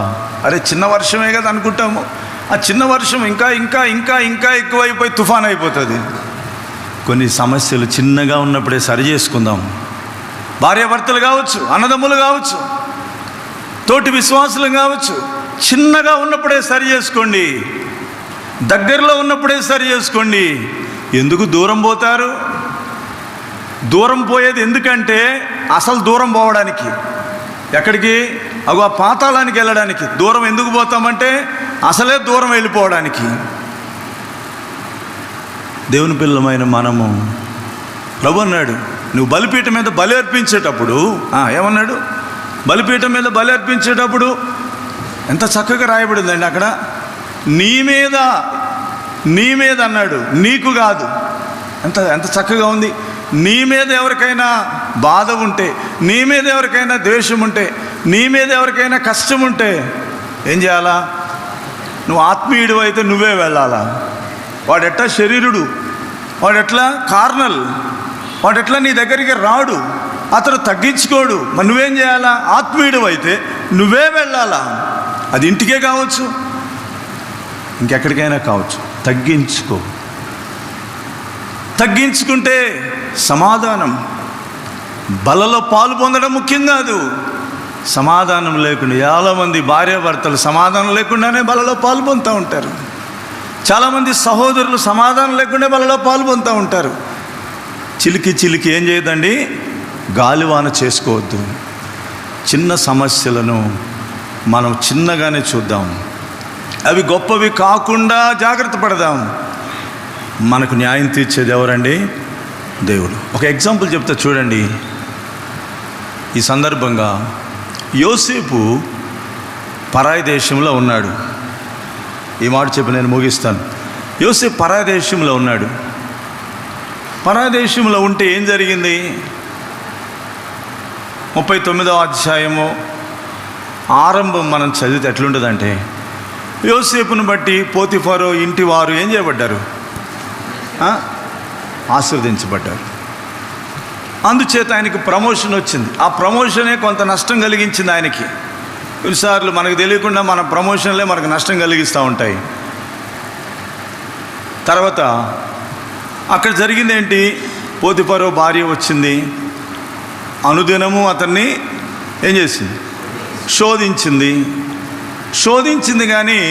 Speaker 1: అరే, చిన్న వర్షమే కదా అనుకుంటాము. ఆ చిన్న వర్షం ఇంకా ఎక్కువైపోయి తుఫాన్ అయిపోతుంది. కొన్ని సమస్యలు చిన్నగా ఉన్నప్పుడే సరి చేసుకుందాం. భార్యాభర్తలు కావచ్చు, అన్నదమ్ములు కావచ్చు, తోటి విశ్వాసులు కావచ్చు, చిన్నగా ఉన్నప్పుడే సరి చేసుకోండి. దగ్గరలో ఉన్నప్పుడే సరి చేసుకోండి. ఎందుకు దూరం పోతారు? దూరం పోయేది ఎందుకంటే అసలు దూరం పోవడానికి. ఎక్కడికి? ఆ పాతాళానికి వెళ్ళడానికి. దూరం ఎందుకు పోతామంటే అసలే దూరం వెళ్ళిపోవడానికి. దేవుని పిల్లమైన మనము, ప్రభు అన్నాడు, నువ్వు బలిపీఠం మీద బలి అర్పించేటప్పుడు ఏమన్నాడు? బలిపీఠం మీద బలి అర్పించేటప్పుడు ఎంత చక్కగా రాయబడిందండి అక్కడ. నీ మీద అన్నాడు, నీకు కాదు. ఎంత చక్కగా ఉంది. నీ మీద ఎవరికైనా బాధ ఉంటే, నీ మీద ఎవరికైనా ద్వేషం ఉంటే, నీ మీద ఎవరికైనా కష్టం ఉంటే ఏం చేయాలా? నువ్వు ఆత్మీయుడు అయితే నువ్వే వెళ్ళాలా. వాడెట్లా శరీరుడు, వాడెట్లా కార్నల్, వాడెట్లా నీ దగ్గరికి రాడు, అతను తగ్గించుకోడు. మరి నువ్వేం చేయాలా? ఆత్మీయుడు అయితే నువ్వే వెళ్ళాలా. అది ఇంటికే కావచ్చు, ఇంకెక్కడికైనా కావచ్చు. తగ్గించుకుంటే సమాధానం. బలలో పాలు పొందడం ముఖ్యం కాదు. సమాధానం లేకుండా చాలామంది భార్యాభర్తలు సమాధానం లేకుండానే బలలో పాలు పొందుతూ ఉంటారు. చాలామంది సహోదరులు సమాధానం లేకుండా బలలో పాలు పొందుతూ ఉంటారు. చిలికి ఏం చేయదండి? గాలివాన చేసుకోవద్దు. చిన్న సమస్యలను మనం చిన్నగానే చూద్దాం. అవి గొప్పవి కాకుండా జాగ్రత్త పడదాం. మనకు న్యాయం తీర్చేది ఎవరండి? దేవుడు. ఒక ఎగ్జాంపుల్ చెప్తా చూడండి. ఈ సందర్భంగా యోసేపు పరాయి దేశంలో ఉన్నాడు. ఈ మాట చెప్పి నేను ముగిస్తాను. యోసేపు పరాయి దేశంలో ఉన్నాడు. పరాయి దేశంలో ఉంటే ఏం జరిగింది? 39వ అధ్యాయము ఆరంభం మనం చదివితే ఎట్లుంటుందంటే, యోసేపును బట్టి పోతిఫరు ఇంటి వారు ఏం చేయబడ్డారు? ఆశీర్వదించబడ్డారు. అందుచేత ఆయనకి ప్రమోషన్ వచ్చింది. ఆ ప్రమోషనే కొంత నష్టం కలిగించింది ఆయనకి. కొన్నిసార్లు మనకు తెలియకుండా మన ప్రమోషన్లే మనకు నష్టం కలిగిస్తూ ఉంటాయి. తర్వాత అక్కడ జరిగింది ఏంటి? పోతిఫరు భార్య వచ్చింది, అనుదినము అతన్ని ఏం చేసింది? శోధించింది. కానీ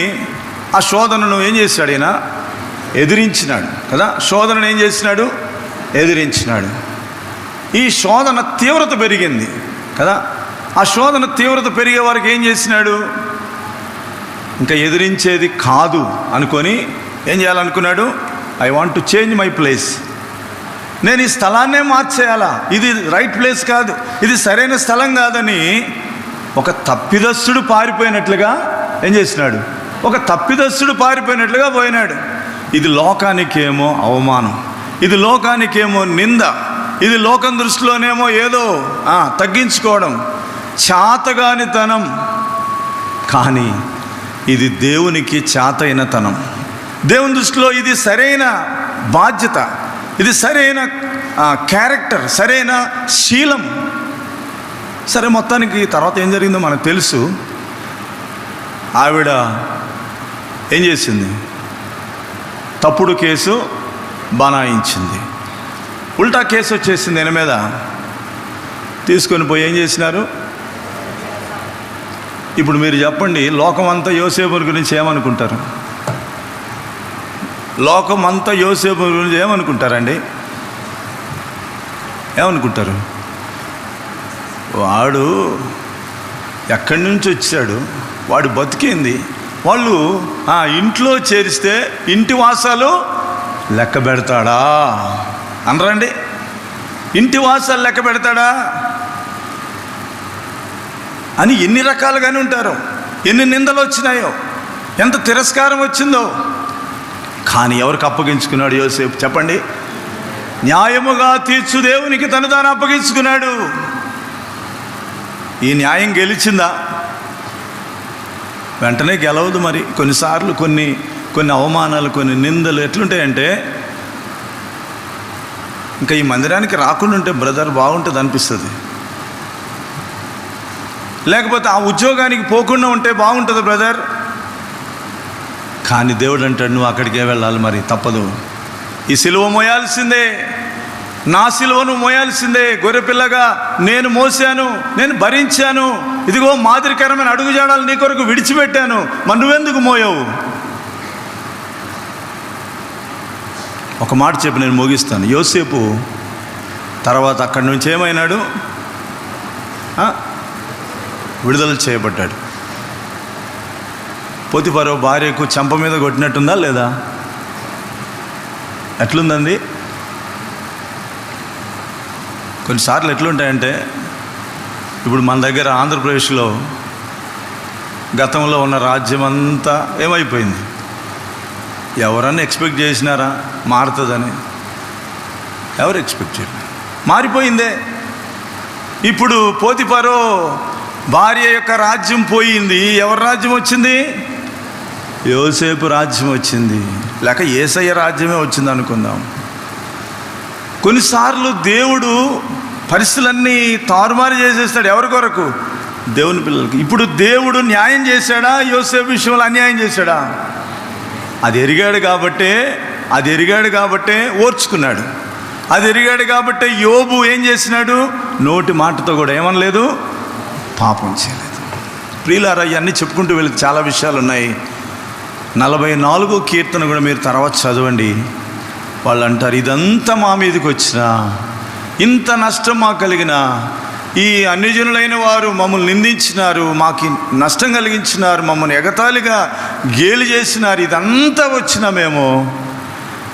Speaker 1: ఆ శోధనను ఏం చేశాడు? ఈయన ఎదిరించినాడు కదా. శోధనను ఏం చేసినాడు? ఎదిరించినాడు. ఈ శోధన తీవ్రత పెరిగింది కదా. ఆ శోధన తీవ్రత పెరిగే వరకు ఏం చేసినాడు? ఇంకా ఎదిరించేది కాదు అనుకొని ఏం చేయాలనుకున్నాడు? I want to change my place. నేను ఈ స్థలాన్నే మార్చేయాలా, ఇది రైట్ ప్లేస్ కాదు, ఇది సరైన స్థలం కాదని ఒక తప్పిదస్తుడు పారిపోయినట్లుగా ఏం చేసినాడు? ఒక తప్పిదస్తుడు పారిపోయినట్లుగా పోయినాడు. ఇది లోకానికేమో అవమానం, ఇది లోకానికేమో నింద, ఇది లోకం దృష్టిలోనేమో ఏదో తగ్గించుకోవడం, చాతగానితనం. కానీ ఇది దేవునికి చాతైనతనం. దేవుని దృష్టిలో ఇది సరైన బాధ్యత, ఇది సరైన క్యారెక్టర్, సరైన శీలం. సరే, మొత్తానికి తర్వాత ఏం జరిగిందో మనకు తెలుసు. ఆవిడ ఏం చేసింది? తప్పుడు కేసు బనాయించింది. ఉల్టా కేసు వచ్చేసింది ఆయన మీద. తీసుకొని పోయి ఏం చేసినారు? ఇప్పుడు మీరు చెప్పండి, లోకమంతా యోసేపు గురించి ఏమనుకుంటారు? లోకమంతా యోసేపు గురించి ఏమనుకుంటారండి? ఏమనుకుంటారు? వాడు ఎక్కడి నుంచి వచ్చాడు, వాడు బతికింది, వాళ్ళు ఇంట్లో చేరిస్తే ఇంటి వాసాలు లెక్క పెడతాడా అనరండి? ఇంటి వాసాలు లెక్క పెడతాడా అని ఎన్ని రకాలుగానే ఉంటారు. ఎన్ని నిందలు వచ్చినాయో, ఎంత తిరస్కారం వచ్చిందో. కానీ ఎవరికి అప్పగించుకున్నాడు యోసేపు చెప్పండి? న్యాయముగా తీర్చు దేవునికి తను తాను అప్పగించుకున్నాడు. ఈ న్యాయం గెలిచిందా? వెంటనే గెలవదు. మరి కొన్నిసార్లు కొన్ని అవమానాలు, కొన్ని నిందలు ఎట్లుంటాయంటే, ఇంకా ఈ మందిరానికి రాకుండా ఉంటే బ్రదర్ బాగుంటుంది అనిపిస్తుంది, లేకపోతే ఆ ఉద్యోగానికి పోకుండా ఉంటే బాగుంటుంది బ్రదర్. కానీ దేవుడు అంటాడు, నువ్వు అక్కడికే వెళ్ళాలి, మరి తప్పదు. ఈ సిలువ మోయాల్సిందే, నా సిలువను మోయాల్సిందే. గొర్రెపిల్లగా నేను మోసాను, నేను భరించాను. ఇదిగో మాదిరికరమైన అడుగుజాడలు నీ కొరకు విడిచిపెట్టాను, మరి నువ్వెందుకు మోయవు? ఒక మాట చెప్పి నేను ముగిస్తాను. యోసేపు తర్వాత అక్కడి నుంచి ఏమైనాడు? విడుదల చేయబడ్డాడు. పోతిఫరు భార్యకు చెంప మీద కొట్టినట్టుందా లేదా? ఎట్లుందండి? కొన్నిసార్లు ఎట్లుంటాయంటే, ఇప్పుడు మన దగ్గర ఆంధ్రప్రదేశ్లో గతంలో ఉన్న రాజ్యం అంతా ఏమైపోయింది? ఎవరన్నా ఎక్స్పెక్ట్ చేసినారా మారుతుందని? ఎవరు ఎక్స్పెక్ట్ చేయరు, మారిపోయిందే. ఇప్పుడు పోతిఫరు భార్య యొక్క రాజ్యం పోయింది, ఎవరి రాజ్యం వచ్చింది? యోసేపు రాజ్యం వచ్చింది, లేక యేసయ్య రాజ్యమే వచ్చింది అనుకుందాం. కొన్నిసార్లు దేవుడు పరిస్థితులన్నీ తారుమారు చేసేస్తాడు. ఎవరి కొరకు? దేవుని పిల్లలకు. ఇప్పుడు దేవుడు న్యాయం చేశాడా? యోసేపు విషయంలో అన్యాయం చేశాడా? అది ఎరిగాడు కాబట్టే ఓర్చుకున్నాడు. అది ఎరిగాడు కాబట్టే యోబు ఏం చేసినాడు? నోటి మాటతో కూడా ఏమనలేదు, పాపం చేయలేదు. ప్రియులారా, ఇవన్నీ చెప్పుకుంటూ వెళ్తే చాలా విషయాలు ఉన్నాయి. 44వ కీర్తన కూడా మీరు తర్వాత చదవండి. వాళ్ళు అంటారు, ఇదంతా మా మీదకి వచ్చినా, ఇంత నష్టం మాకు కలిగినా, ఈ అన్యజనులైన వారు మమ్మల్ని నిందించినారు, మాకు నష్టం కలిగించినారు, మమ్మల్ని ఎగతాళిగా గేలి చేసినారు, ఇదంతా వచ్చినా మేము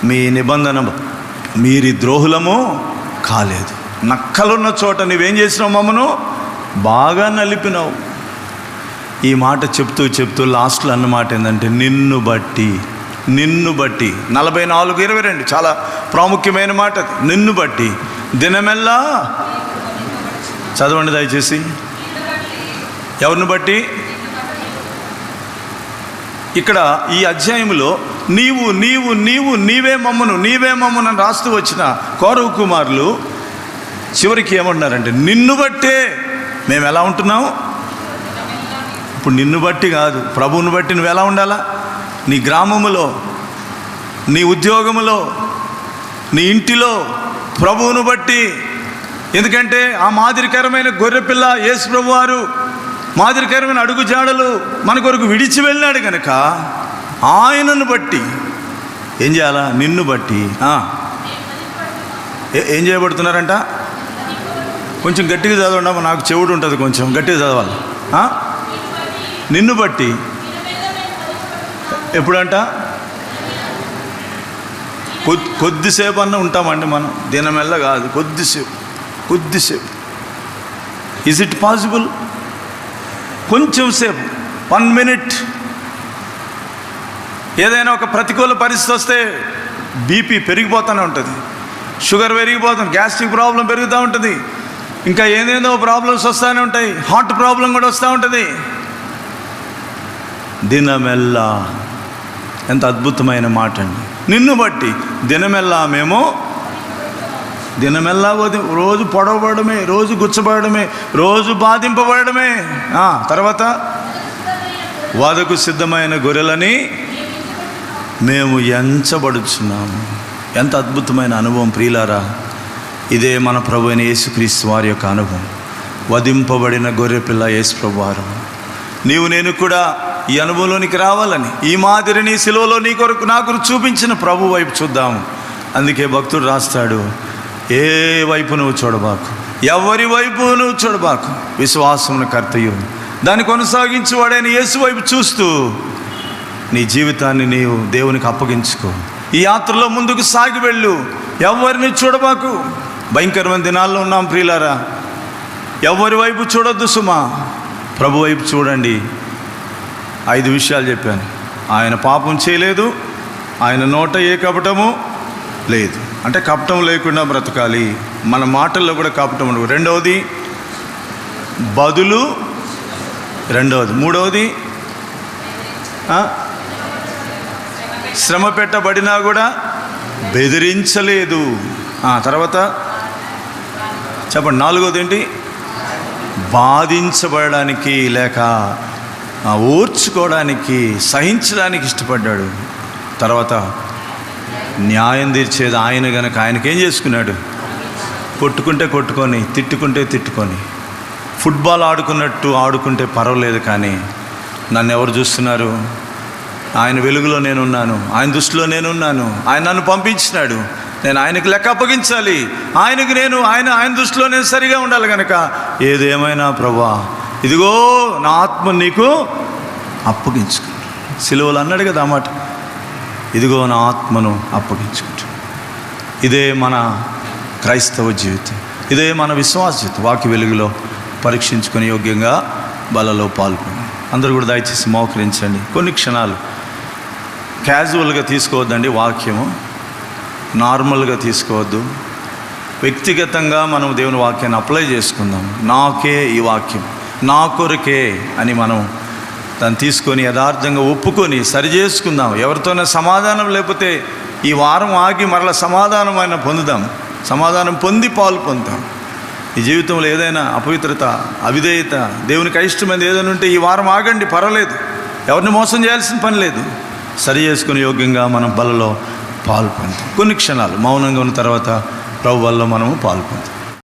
Speaker 1: మీ నిబంధన మీరి ద్రోహులము కాలేదు. నక్కలున్న చోట నువ్వేం చేసినావు? మమ్మను బాగా నలిపినావు. ఈ మాట చెప్తూ చెప్తూ లాస్ట్లో అన్నమాట ఏంటంటే నిన్ను బట్టి 44:22 చాలా ప్రాముఖ్యమైన మాట అది. నిన్ను బట్టి దినమెల్లా చదవండి దయచేసి. ఎవరిని బట్టి? ఇక్కడ ఈ అధ్యాయంలో నీవే మమ్మను అని రాస్తూ వచ్చిన కౌరవ కుమారులు చివరికి ఏమంటున్నారంటే నిన్ను బట్టే మేము ఎలా ఉంటున్నాం. ఇప్పుడు నిన్ను బట్టి కాదు, ప్రభువుని బట్టి నువ్వు ఎలా ఉండాలా? నీ గ్రామములో, నీ ఉద్యోగములో, నీ ఇంటిలో ప్రభువును బట్టి. ఎందుకంటే ఆ మాదిరికరమైన గొర్రెపిల్ల యేసు ప్రభువారు మాదిరికరమైన అడుగుజాడలు మన కొరకు విడిచి వెళ్ళాడు కనుక ఆయనను బట్టి ఏం చేయాలా? నిన్ను బట్టి ఏం చేయబడుతున్నారంట? కొంచెం గట్టిగా చదవండి, నాకు చెవుడు ఉంటుంది, కొంచెం గట్టిగా చదవాలి. నిన్ను బట్టి ఎప్పుడంట? కొద్దిసేపు అన్న ఉంటామండి మనం, దినమెల్ల కాదు, కొద్దిసేపు. Is it possible? కొంచెం సేపు, 1 minute. ఏదైనా ఒక ప్రతికూల పరిస్థితి వస్తే బీపీ పెరిగిపోతూనే ఉంటుంది, షుగర్ పెరిగిపోతుంది, గ్యాస్ట్రిక్ ప్రాబ్లం పెరుగుతూ ఉంటుంది, ఇంకా ఏదేదో ప్రాబ్లమ్స్ వస్తూనే ఉంటాయి, హార్ట్ ప్రాబ్లం కూడా వస్తూ ఉంటుంది. దినమెల్లా, ఎంత అద్భుతమైన మాట అండి. నిన్ను బట్టి దినమెల్లా మేము రోజు పొడవబడమే, రోజు గుచ్చబడమే, రోజు బాధింపబడమే. తర్వాత వధకు సిద్ధమైన గొర్రెలని మేము ఎంచబడుచున్నాము. ఎంత అద్భుతమైన అనుభవం ప్రియులారా. ఇదే మన ప్రభు అయిన యేసుక్రీస్తు వారి యొక్క అనుభవం. వధింపబడిన గొర్రెపిల్ల యేసు ప్రభు వారు. నేను కూడా ఈ అనుభవంలోనికి రావాలని ఈ మాదిరిని సిలువలో నీ కొరకు నాకు చూపించిన ప్రభు వైపు చూద్దాము. అందుకే భక్తుడు రాస్తాడు, ఏ వైపు నువ్వు చూడబాకు, ఎవరి వైపు నువ్వు చూడబాకు, విశ్వాసమును కర్తయు దాన్ని కొనసాగించేవాడైన యేసు వైపు చూస్తూ నీ జీవితాన్ని నీవు దేవునికి అప్పగించుకో. ఈ యాత్రలో ముందుకు సాగి వెళ్ళు, ఎవరిని చూడబాకు. భయంకరమైన దినాల్లో ఉన్నాం ప్రియులారా. ఎవరి వైపు చూడొద్దు సుమా, ప్రభు వైపు చూడండి. 5 విషయాలు చెప్పాను. ఆయన పాపం చేయలేదు, ఆయన నోట ఏ కపటము లేదు, అంటే కపటం లేకుండా బ్రతకాలి. మన మాటల్లో కూడా కపటం ఉండదు. రెండవది బదులు, మూడవది శ్రమ పెట్టబడినా కూడా బెదిరించలేదు. తర్వాత చెప్పండి, నాలుగవది ఏంటి? బాధించబడడానికి లేక ఓర్చుకోవడానికి, సహించడానికి ఇష్టపడ్డాడు. తర్వాత న్యాయం తీర్చేది ఆయన గనక ఆయనకేం చేసుకున్నాడు? కొట్టుకుంటే కొట్టుకొని, తిట్టుకుంటే తిట్టుకొని, ఫుట్బాల్ ఆడుకున్నట్టు ఆడుకుంటే పర్వాలేదు, కానీ నన్ను ఎవరు చూస్తున్నారు? ఆయన వెలుగులో నేనున్నాను, ఆయన దృష్టిలో నేనున్నాను, ఆయన నన్ను పంపించినాడు, నేను ఆయనకు లెక్క అప్పగించాలి, ఆయన దృష్టిలో నేను సరిగా ఉండాలి. కనుక ఏదేమైనా ప్రభువా, ఇదిగో నా ఆత్మ నీకు అప్పగించుకుంటా. సిలువలు అన్నాడు కదా ఆ మాట, ఇదిగో నా ఆత్మను అప్పగించుకుంటా. ఇదే మన క్రైస్తవ జీవితం, ఇదే మన విశ్వాస జీవితం. వాక్య వెలుగులో పరీక్షించుకొని యోగ్యంగా బలలో పాల్గొని అందరూ కూడా దయచేసి మోకరించండి. కొన్ని క్షణాలు క్యాజువల్గా తీసుకోవద్దండి, వాక్యము నార్మల్గా తీసుకోవద్దు. వ్యక్తిగతంగా మనం దేవుని వాక్యాన్ని అప్లై చేసుకుందాం. నాకే ఈ వాక్యం, నా కొరకే అని మనం దాన్ని తీసుకొని యథార్థంగా ఒప్పుకొని సరి చేసుకుందాం. ఎవరితోనే సమాధానం లేకపోతే ఈ వారం ఆగి మరలా సమాధానం ఆయన పొందుదాం. సమాధానం పొంది పాలు పొందుతాం. ఈ జీవితంలో ఏదైనా అపవిత్రత, అవిధేయత, దేవునికి అయిష్టమైనది ఏదైనా ఉంటే ఈ వారం ఆగండి, పర్వాలేదు. ఎవరిని మోసం చేయాల్సిన పని లేదు. సరి చేసుకుని యోగ్యంగా మనం బలలో పాలు పొందుతాం. కొన్ని క్షణాలు మౌనంగా ఉన్న తర్వాత ప్రభు వల్ల మనము పాలు పొందుతాం.